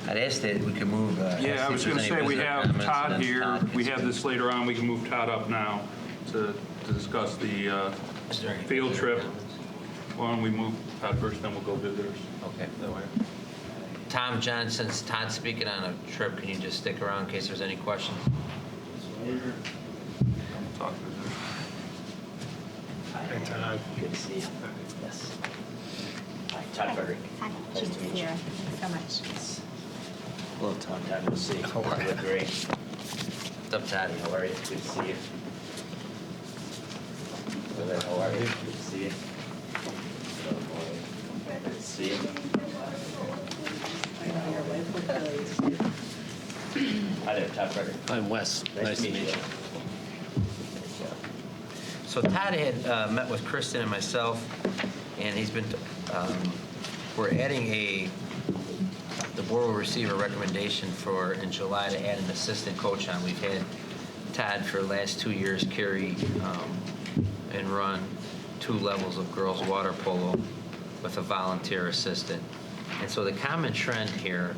I'd ask that we could move. Yeah, I was going to say, we have Todd here. We have this later on. We can move Todd up now to discuss the field trip. Why don't we move Todd first, then we'll go visitors. Okay, that way. Tom, John, since Todd's speaking on a trip, can you just stick around in case there's any questions? Talk visitors. Hi, Todd. Good to see you. Yes. Hi, Todd Fridrych. Hi, nice to meet you. Thanks so much. Hello, Tom. Todd, to see you. How are you? Doing great. What's up, Todd? How are you? Good to see you. Hello, how are you? Good to see you. Hello, how are you? Good to see you. Hi there, Todd Fridrych. I'm Wes. Nice to meet you. So Todd had met with Kristen and myself, and he's been, we're adding the board will receive a recommendation for, in July, to add an assistant coach on. We've had Todd for the last 2 years carry and run 2 levels of girls water polo with a volunteer assistant. And so the common trend here,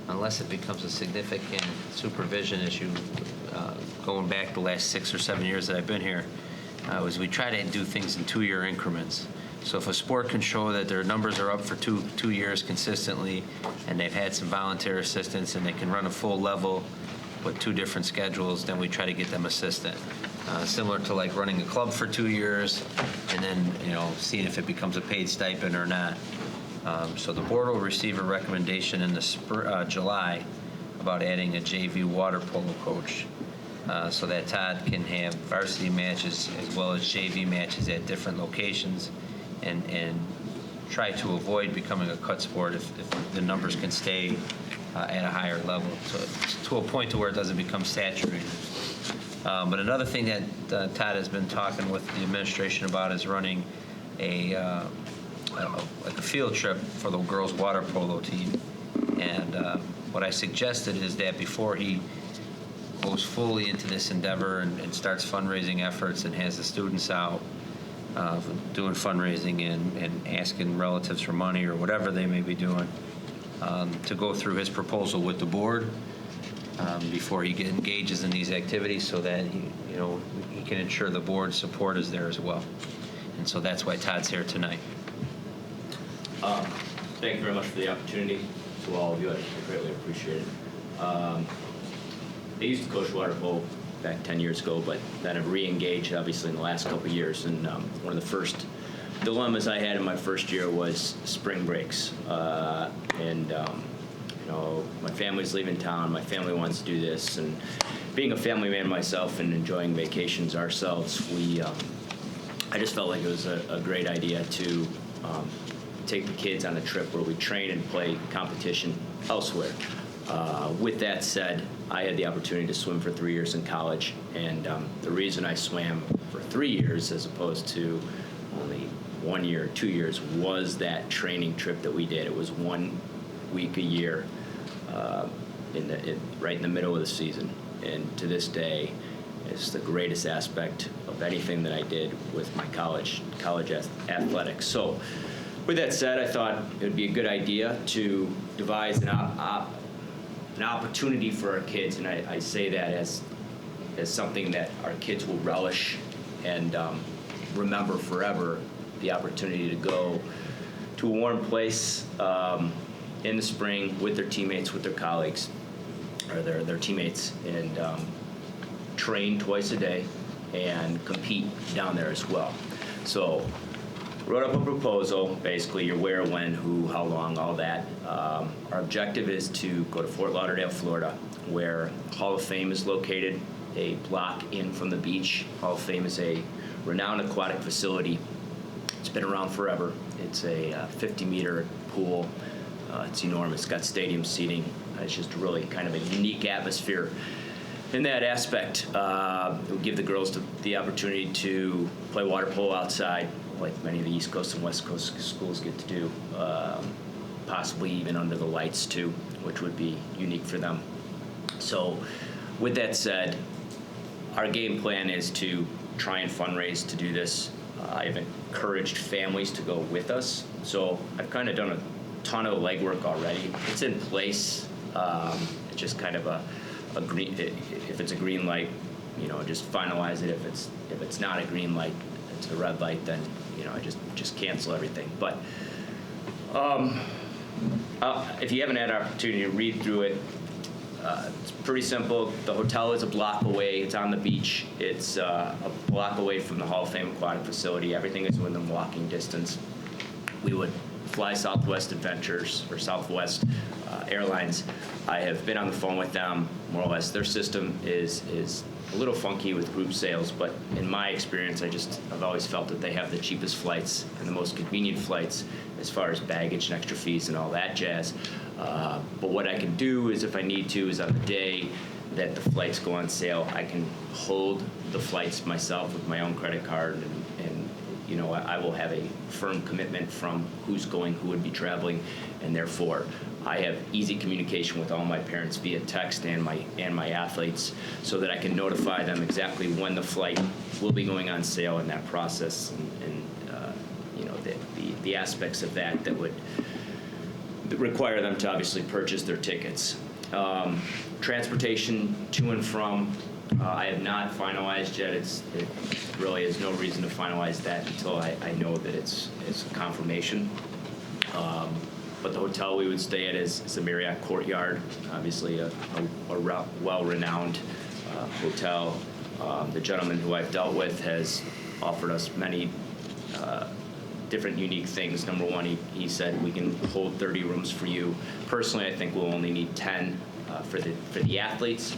unless it becomes a significant supervision issue, going back the last 6 or 7 years that I've been here, was we try to do things in 2-year increments. So if a sport can show that their numbers are up for two years consistently, and they've had some volunteer assistance, and they can run a full level with 2 different schedules, then we try to get them assistant. Similar to like running a club for 2 years, and then seeing if it becomes a paid stipend or not. So the board will receive a recommendation in the July about adding a JV water polo coach, so that Todd can have varsity matches as well as JV matches at different locations, and try to avoid becoming a cut sport if the numbers can stay at a higher level to a point to where it doesn't become saturated. But another thing that Todd has been talking with the administration about is running like a field trip for the girls water polo team. And what I suggested is that before he goes fully into this endeavor and starts fundraising efforts and has the students out doing fundraising and asking relatives for money or whatever they may be doing, to go through his proposal with the board before he engages in these activities, so that he can ensure the board's support is there as well. And so that's why Todd's here tonight. Thank you very much for the opportunity. To all of you, I greatly appreciate it. I used to coach water polo back 10 years ago, but then I've re-engaged obviously in the last couple of years. And one of the first dilemmas I had in my first year was spring breaks. My family's leaving town. My family wants to do this, and being a family man myself and enjoying vacations ourselves, I just felt like it was a great idea to take the kids on a trip where we train and play competition elsewhere. With that said, I had the opportunity to swim for 3 years in college, and the reason I swam for 3 years as opposed to only 1 year, 2 years, was that training trip that we did. It was 1 week a year, right in the middle of the season, and to this day, it's the greatest aspect of anything that I did with my college athletics. So, with that said, I thought it would be a good idea to devise an opportunity for our kids, and I say that as something that our kids will relish and remember forever, the opportunity to go to a warm place in the spring with their teammates, with their colleagues, or their teammates, and train twice a day and compete down there as well. So wrote up a proposal, basically your where, when, who, how long, all that. Our objective is to go to Fort Lauderdale, Florida, where Hall of Fame is located, a block in from the beach. Hall of Fame is a renowned aquatic facility. It's been around forever. It's a 50-meter pool. It's enormous. It's got stadium seating. It's just really kind of a unique atmosphere. In that aspect, it will give the girls the opportunity to play water polo outside, like many of the East Coast and West Coast schools get to do, possibly even under the lights too, which would be unique for them. So with that said, our game plan is to try and fundraise to do this. I've encouraged families to go with us. So I've kind of done a ton of legwork already. It's in place. It's just kind of a green. If it's a green light, just finalize it. If it's not a green light, it's a red light. Then I just cancel everything. But if you haven't had an opportunity to read through it, it's pretty simple. The hotel is a block away. It's on the beach. It's a block away from the Hall of Fame Aquatic Facility. Everything is within walking distance. We would fly Southwest Adventures or Southwest Airlines. I have been on the phone with them, more or less. Their system is a little funky with group sales, but in my experience, I've always felt that they have the cheapest flights and the most convenient flights as far as baggage and extra fees and all that jazz. But what I can do is, if I need to, is on the day that the flights go on sale, I can hold the flights myself with my own credit card, and I will have a firm commitment from who's going, who would be traveling, and therefore I have easy communication with all my parents via text and my athletes, so that I can notify them exactly when the flight will be going on sale in that process, and the aspects of that would require them to obviously purchase their tickets. Transportation to and from, I have not finalized yet. It really is no reason to finalize that until I know that it's a confirmation. But the hotel we would stay at is a Marriott Courtyard, obviously a well-renowned hotel. The gentleman who I've dealt with has offered us many different unique things. Number one, he said we can hold 30 rooms for you. Personally, I think we'll only need 10 for the athletes,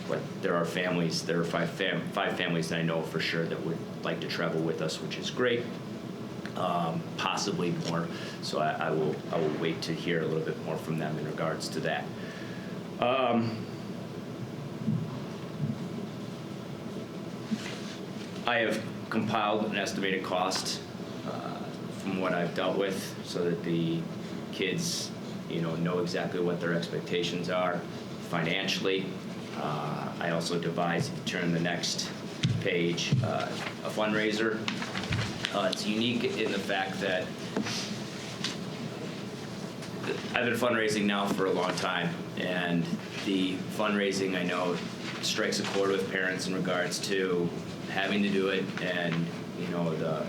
but there are families. There are five families that I know for sure that would like to travel with us, which is great. Possibly more. So I will wait to hear a little bit more from them in regards to that. I have compiled an estimated cost from what I've dealt with, so that the kids, know exactly what their expectations are financially. I also devised, if you turn the next page, a fundraiser. It's unique in the fact that I've been fundraising now for a long time, and the fundraising, I know, strikes a chord with parents in regards to having to do it, and the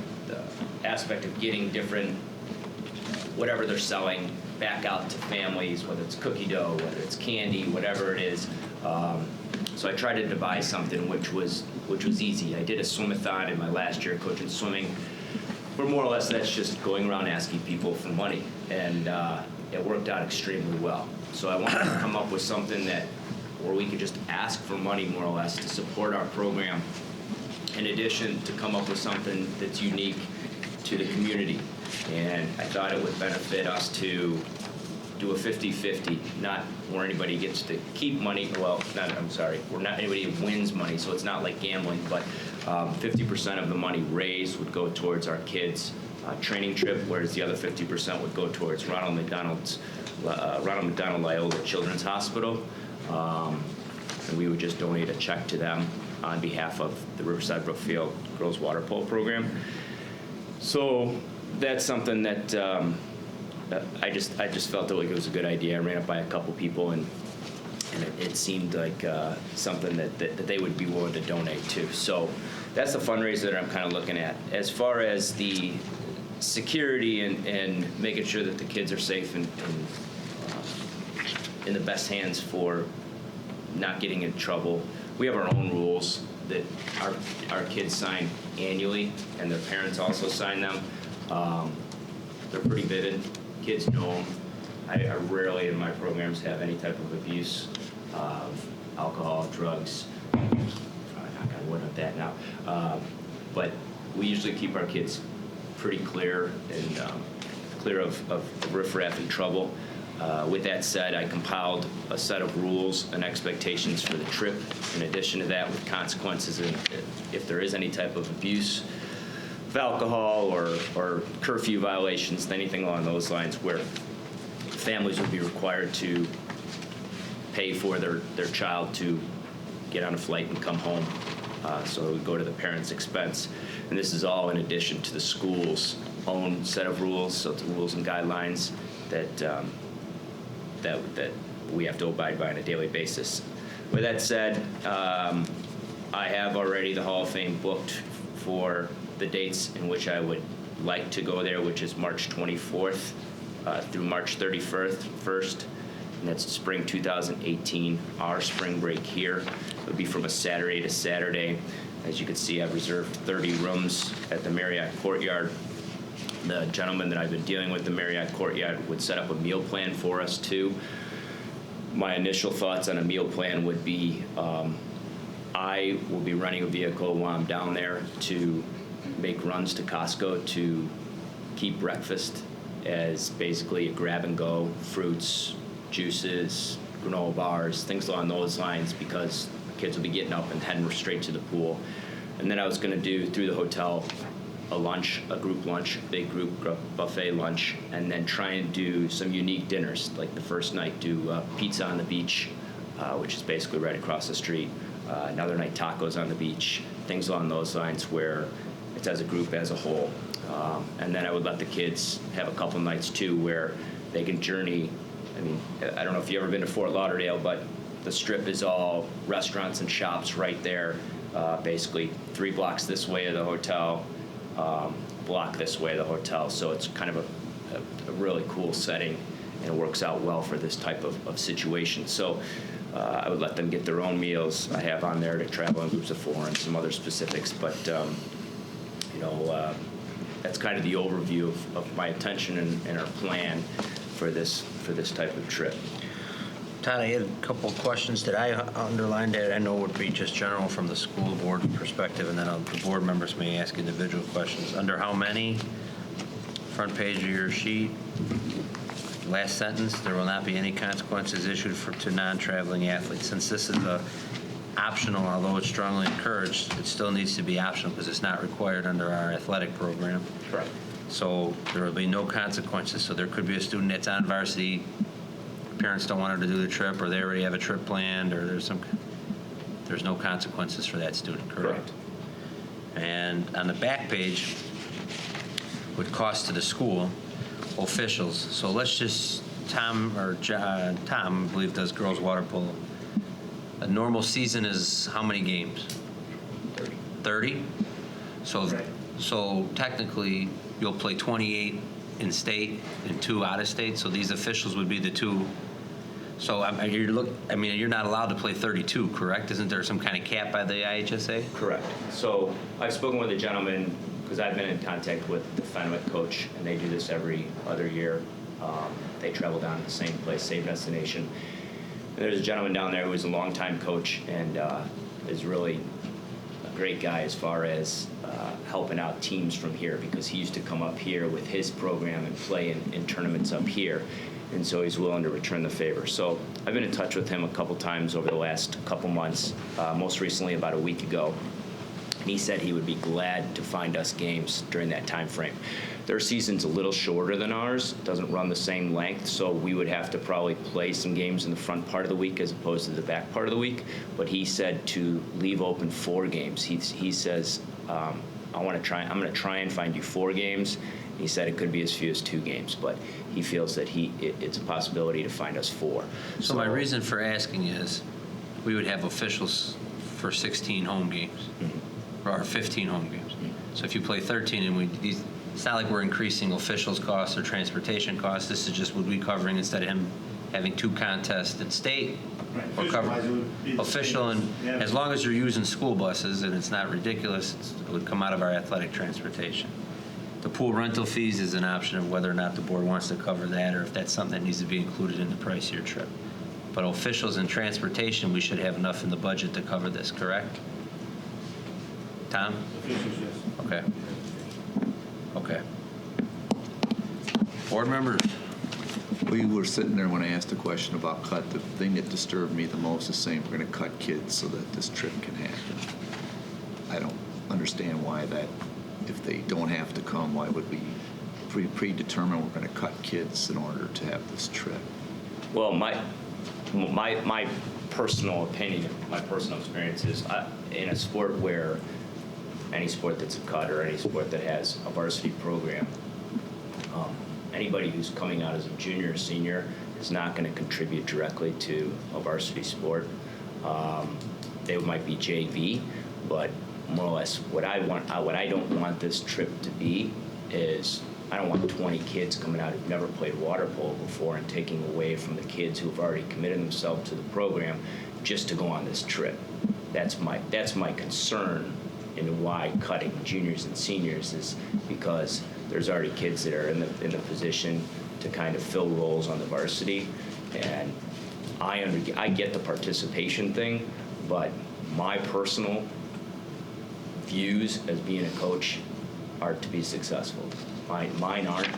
aspect of getting different whatever they're selling back out to families, whether it's cookie dough, whether it's candy, whatever it is. So I tried to devise something which was easy. I did a swim-a-thon in my last year coaching swimming, but more or less that's just going around asking people for money, and it worked out extremely well. So I wanted to come up with something where we could just ask for money, more or less, to support our program, in addition to come up with something that's unique to the community. And I thought it would benefit us to do a 50-50, not where anybody gets to keep money. Well, where not anybody wins money, so it's not like gambling, but 50% of the money raised would go towards our kids' training trip, whereas the other 50% would go towards Ronald McDonald Loyola Children's Hospital. And we would just donate a check to them on behalf of the Riverside Brookfield Girls Water Polo Program. So that's something that I just felt like it was a good idea. I ran it by a couple people, and it seemed like something that they would be willing to donate to. So that's the fundraiser that I'm kind of looking at. As far as the security and making sure that the kids are safe and in the best hands for not getting in trouble, we have our own rules that our kids sign annually, and their parents also sign them. They're pretty vivid. Kids know them. I rarely in my programs have any type of abuse of alcohol, drugs. Probably not gonna wood on that now. But we usually keep our kids pretty clear and clear of riffraff and trouble. With that said, I compiled a set of rules and expectations for the trip. In addition to that, with consequences if there is any type of abuse of alcohol or curfew violations, anything along those lines, where families would be required to pay for their child to get on a flight and come home. So it would go to the parents' expense. And this is all in addition to the school's own set of rules, so the rules and guidelines that we have to abide by on a daily basis. With that said, I have already the Hall of Fame booked for the dates in which I would like to go there, which is March 24th through March 31st, and that's spring 2018, our spring break here. It would be from a Saturday to Saturday. As you can see, I've reserved 30 rooms at the Marriott Courtyard. The gentleman that I've been dealing with, the Marriott Courtyard, would set up a meal plan for us too. My initial thoughts on a meal plan would be I will be renting a vehicle while I'm down there to make runs to Costco to keep breakfast as basically a grab and go, fruits, juices, granola bars, things along those lines, because kids will be getting up and heading straight to the pool. And then I was going to do through the hotel a lunch, a group lunch, big group buffet lunch, and then try and do some unique dinners. Like the first night, do pizza on the beach, which is basically right across the street. Another night, tacos on the beach, things along those lines where it's as a group, as a whole. And then I would let the kids have a couple nights too where they can journey. I mean, I don't know if you've ever been to Fort Lauderdale, but the Strip is all restaurants and shops right there, basically 3 blocks this way of the hotel, block this way of the hotel. So it's kind of a really cool setting, and it works out well for this type of situation. So I would let them get their own meals. I have on there to travel in groups of 4 and some other specifics, but that's kind of the overview of my intention and our plan for this type of trip. Todd, I had a couple of questions that I underlined that I know would be just general from the school board perspective, and then the board members may ask individual questions. Under how many? Front page of your sheet. Last sentence, there will not be any consequences issued to non-traveling athletes. Since this is optional, although it's strongly encouraged, it still needs to be optional because it's not required under our athletic program. Correct. So there will be no consequences. So there could be a student that's on varsity, parents don't want her to do the trip, or they already have a trip planned, or there's no consequences for that student, correct? And on the back page, with cost to the school, officials. So let's just, Tom, I believe, does girls water polo. A normal season is how many games? 30? So technically, you'll play 28 in state and 2 out of state. So these officials would be the 2. So you're not allowed to play 32, correct? Isn't there some kind of cap by the IHSA? Correct. So I've spoken with a gentleman, because I've been in contact with the Fenwick coach, and they do this every other year. They travel down to the same place, same destination. And there's a gentleman down there who is a longtime coach and is really a great guy as far as helping out teams from here, because he used to come up here with his program and play in tournaments up here. And so he's willing to return the favor. So I've been in touch with him a couple times over the last couple months, most recently about a week ago. And he said he would be glad to find us games during that time frame. Their season's a little shorter than ours. It doesn't run the same length, so we would have to probably play some games in the front part of the week as opposed to the back part of the week. But he said to leave open 4 games. He says, I'm going to try and find you 4 games. He said it could be as few as 2 games, but he feels that it's a possibility to find us 4. So my reason for asking is we would have officials for 16 home games, or 15 home games. So if you play 13 and it's not like we're increasing officials' costs or transportation costs. This is just what we covering instead of him having 2 contests in state. Or cover official, and as long as you're using school buses and it's not ridiculous, it would come out of our athletic transportation. The pool rental fees is an option of whether or not the board wants to cover that, or if that's something that needs to be included in the price of your trip. But officials and transportation, we should have enough in the budget to cover this, correct? Tom? Officials, yes. Okay. Okay. Board members? We were sitting there when I asked the question about cut. The thing that disturbed me the most is saying we're going to cut kids so that this trip can happen. I don't understand why that, if they don't have to come, why would we predetermine we're going to cut kids in order to have this trip? Well, my personal opinion, my personal experience is in a sport where any sport that's a cut or any sport that has a varsity program, anybody who's coming out as a junior or senior is not going to contribute directly to a varsity sport. They might be JV, but more or less what I don't want this trip to be is I don't want 20 kids coming out who've never played water polo before and taking away from the kids who've already committed themselves to the program just to go on this trip. That's my concern in why cutting juniors and seniors is because there's already kids that are in the position to kind of fill roles on the varsity, and I get the participation thing, but my personal views as being a coach are to be successful. Mine aren't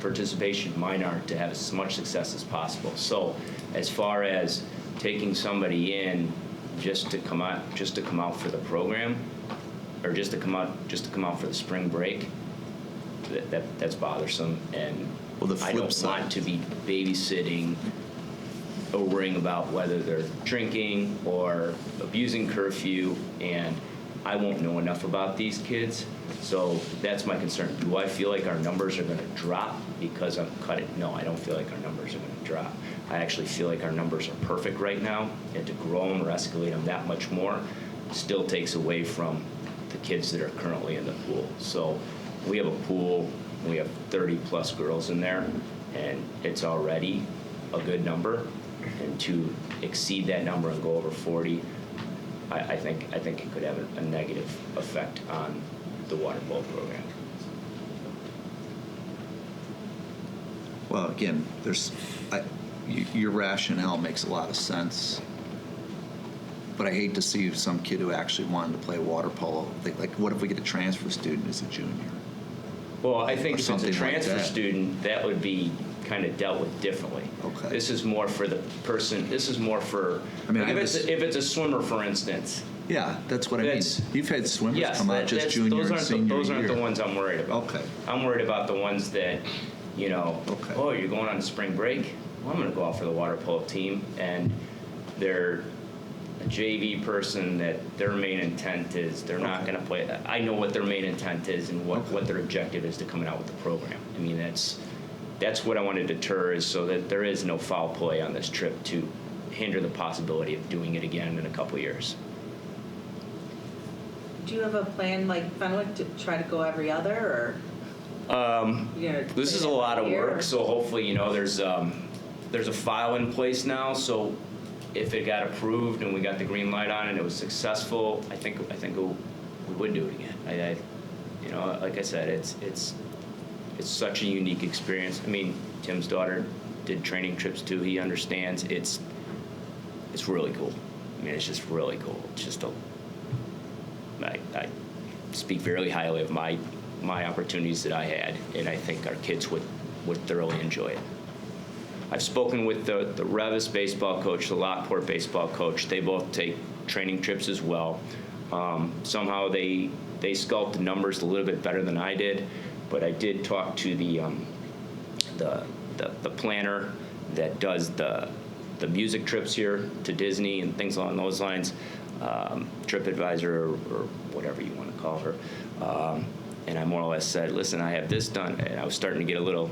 participation. Mine aren't to have as much success as possible. So, as far as taking somebody in just to come out for the program, or just to come out for the spring break, that's bothersome, and Well, the I flip don't side- want to be babysitting or worrying about whether they're drinking or abusing curfew, and I won't know enough about these kids, so that's my concern. Do I feel like our numbers are going to drop because I'm cutting? No, I don't feel like our numbers are going to drop. I actually feel like our numbers are perfect right now, and to grow them or escalate them that much more still takes away from the kids that are currently in the pool. So we have a pool, we have 30-plus girls in there, and it's already a good number. And to exceed that number and go over 40, I think it could have a negative effect on the water polo program. Well, again, your rationale makes a lot of sense, but I hate to see some kid who actually wanted to play water polo. Like, what if we get a transfer student as a junior? Well, I think Or if it's a something like transfer that. student, that would be kind of dealt with differently. Okay. This is more for the person, this is more for, I mean, like I if it's a swimmer, for instance. Yeah, that's what I mean. That's- You've had swimmers Yes, come out just junior those and senior those aren't year. the ones I'm worried about. Okay. I'm worried about the ones that, Okay. oh, you're going on spring break? Well, I'm going to go out for the water polo team, and they're a JV person that their main intent is they're not Okay. going to play. I know what their main intent is and what their objective is to coming out with the program. I mean, that's what I want to deter, is so that there is no foul play on this trip to hinder the possibility of doing it again in a couple years. Do you have a plan like Fenwick to try to go every other, or? This is a lot of work, so hopefully, there's a file in place now, so if it got approved and we got the green light on and it was successful, I think we would do it again. Like I said, it's such a unique experience. I mean, Tim's daughter did training trips too. He understands. It's really cool. I mean, it's just really cool. It's just I speak very highly of my opportunities that I had, and I think our kids would thoroughly enjoy it. I've spoken with the Revis baseball coach, the Lockport baseball coach. They both take training trips as well. Somehow they sculpt the numbers a little bit better than I did, but I did talk to the planner that does the music trips here to Disney and things along those lines, TripAdvisor or whatever you want to call her. And I more or less said, listen, I have this done, and I was starting to get a little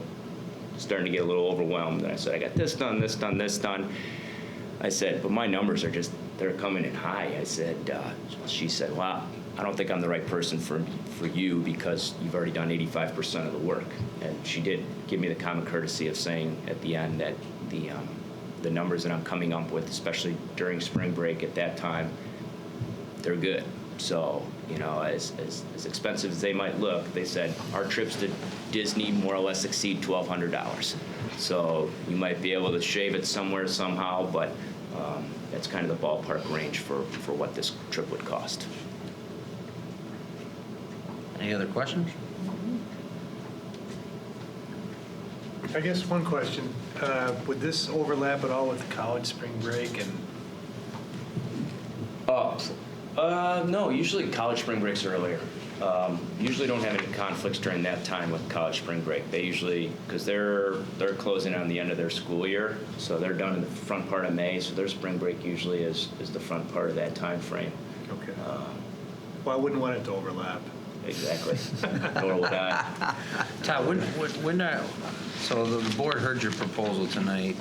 overwhelmed. And I said, I got this done, this done, this done. I said, but my numbers they're coming in high. I said, she said, well, I don't think I'm the right person for you because you've already done 85% of the work. And she did give me the common courtesy of saying at the end that the numbers that I'm coming up with, especially during spring break at that time, they're good. So, as expensive as they might look, they said our trips to Disney more or less exceed $1,200. So you might be able to shave it somewhere somehow, but that's kind of the ballpark range for what this trip would cost. Any other questions? I guess one question, would this overlap at all with the college spring break? And No, usually college spring breaks earlier. Usually don't have any conflicts during that time with college spring break. They usually, because they're closing on the end of their school year, so they're done in the front part of May, so their spring break usually is the front part of that time frame. okay, well, I wouldn't want it to overlap. Exactly. Nor would I. Todd, so the board heard your proposal tonight.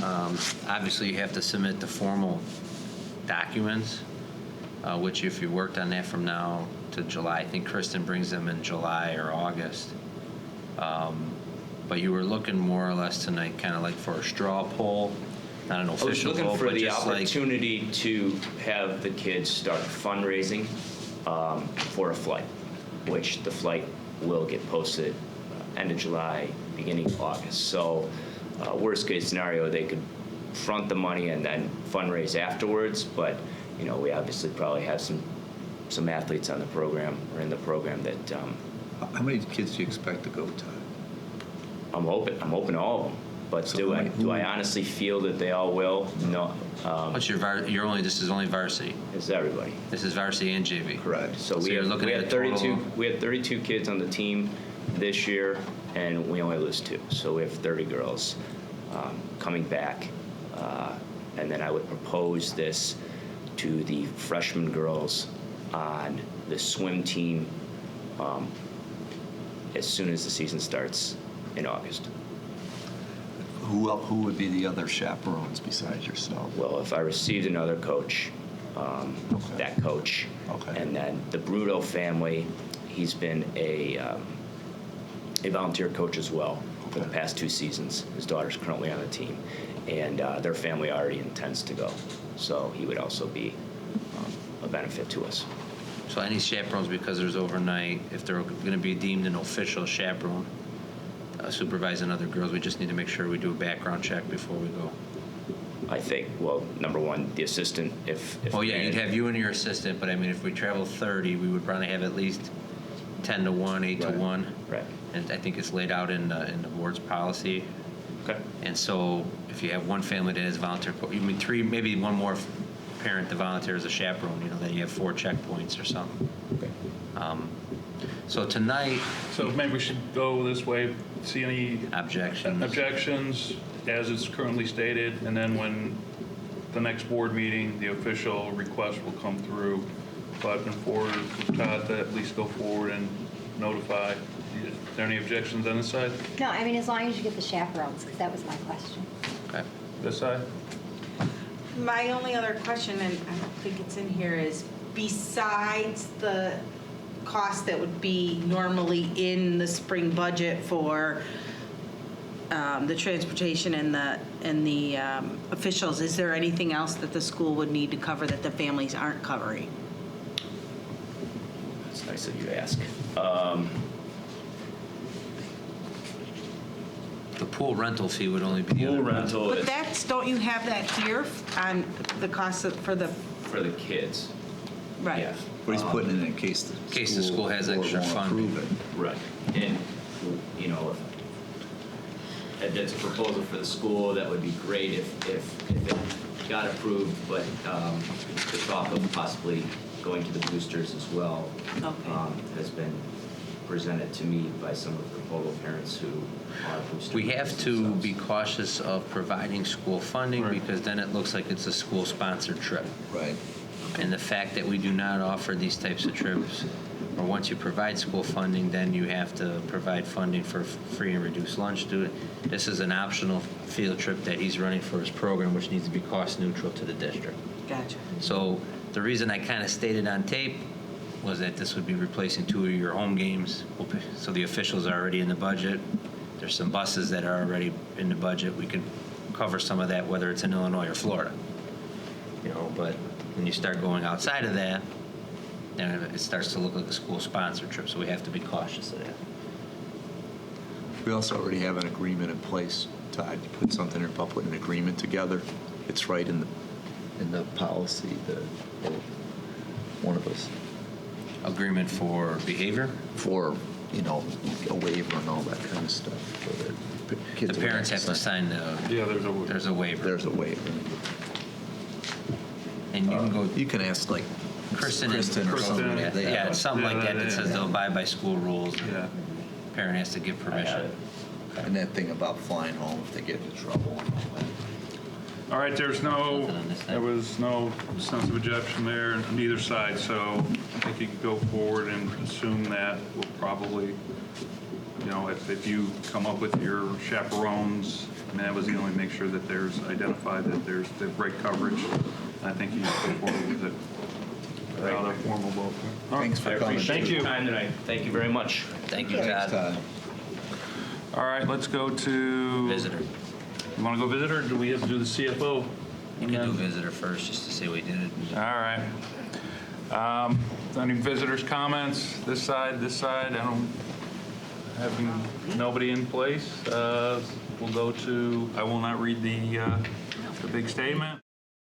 Obviously, you have to submit the formal documents, which if you worked on that from now to July, I think Kristen brings them in July or August. But you were looking more or less tonight, kind of like for a straw poll, not an I was official looking poll, for but the just like, opportunity to have the kids start fundraising for a flight, which the flight will get posted end of July, beginning of August. So worst case scenario, they could front the money and then fundraise afterwards. But we obviously probably have some athletes on the program or in the program that How many kids do you expect to go, Todd? I'm hoping all of them. But So do I honestly feel that they all will? No. what's this is only varsity. It's everybody. This is varsity and JV. Correct. So you're looking we at had a total- 32 kids on the team this year, and we only lose 2. So we have 30 girls coming back, and then I would propose this to the freshman girls on the swim team as soon as the season starts in August. Who would be the other chaperones besides yourself? Well, if I received another coach, that coach. Okay. And then the Bruto family, he's been a volunteer coach as well for the past 2 seasons. His daughter's currently on the team, and their family already intends to go. So he would also be a benefit to us. So any chaperones, because there's overnight, if they're going to be deemed an official chaperone, supervising other girls, we just need to make sure we do a background check before we go. I think, well, number one, the assistant, if Oh, yeah, you'd have you and your assistant, but I mean, if we travel 30, we would probably have at least 10 to 1, 8 to Right. 1. Right. And I think it's laid out in the board's policy. Okay. And so if you have one family that has volunteer, you mean 3, maybe one more parent to volunteer as a chaperone, then you have 4 checkpoints or something. Okay. So tonight, So maybe we should go this way, see any objections. objections as it's currently stated, and then when the next board meeting, the official request will come through. So I've been forwarded to Todd to at least go forward and notify. Is there any objections on this side? No, I mean, as long as you get the chaperones, because that was my question. Okay. This side? My only other question, and I don't think it's in here, is besides the cost that would be normally in the spring budget for the transportation and the officials, is there anything else that the school would need to cover that the families aren't covering? That's nice of you to ask. The pool rental fee would only be the Pool other. rental But is don't you have that here on the cost for the, for the kids. right? Yeah. But he's putting it in case the school has board extra won't funding. approve it. Right. And, if that's a proposal for the school, that would be great if it got approved, but the thought of possibly going to the boosters as well Okay. has been presented to me by some of the Polo parents who are booster We have parents to themselves. be cautious of providing school funding Right. because then it looks like it's a school-sponsored trip. Right. And the fact that we do not offer these types of trips, or once you provide school funding, then you have to provide funding for free and reduced lunch. This is an optional field trip that he's running for his program, which needs to be cost neutral to the district. Gotcha. So the reason I kind of stated on tape was that this would be replacing 2 of your home games. So the officials are already in the budget. There's some buses that are already in the budget. We can cover some of that, whether it's in Illinois or Florida. But when you start going outside of that, then it starts to look like a school-sponsored trip, so we have to be cautious of that. We also already have an agreement in place. Todd, you put something about putting an agreement together. It's right in the policy that one of us Agreement for behavior? for a waiver and all that kind of stuff. So that kids The would parents have to sign Yeah, there's a. there's a waiver. There's a waiver. And you can go, You can ask like Kristen or Kristen. something. They have Yeah, it. it's something like that that says they'll abide by school rules. Yeah. Parent has to give I have permission. it. And that thing about flying home if they get into trouble and all that. All right, there was no sense of objection there on either side, so I think you could go forward and assume that we'll probably, if you come up with your chaperones, mean, that was the only, make sure that there's identified that there's the right coverage. I think you just go forward with it without a formal vote. All right. Thanks for I coming. appreciate Thank your you. time tonight. Thank you very much. Thank you, Thanks, Todd. Todd. All right, let's go to. Visitor. You want to go visitor, or do we have to do the CFO? You can do visitor first, just to say we did it. All right. Any visitors' comments? This side, I don't have nobody in place. We'll go to, I will not read the big statement.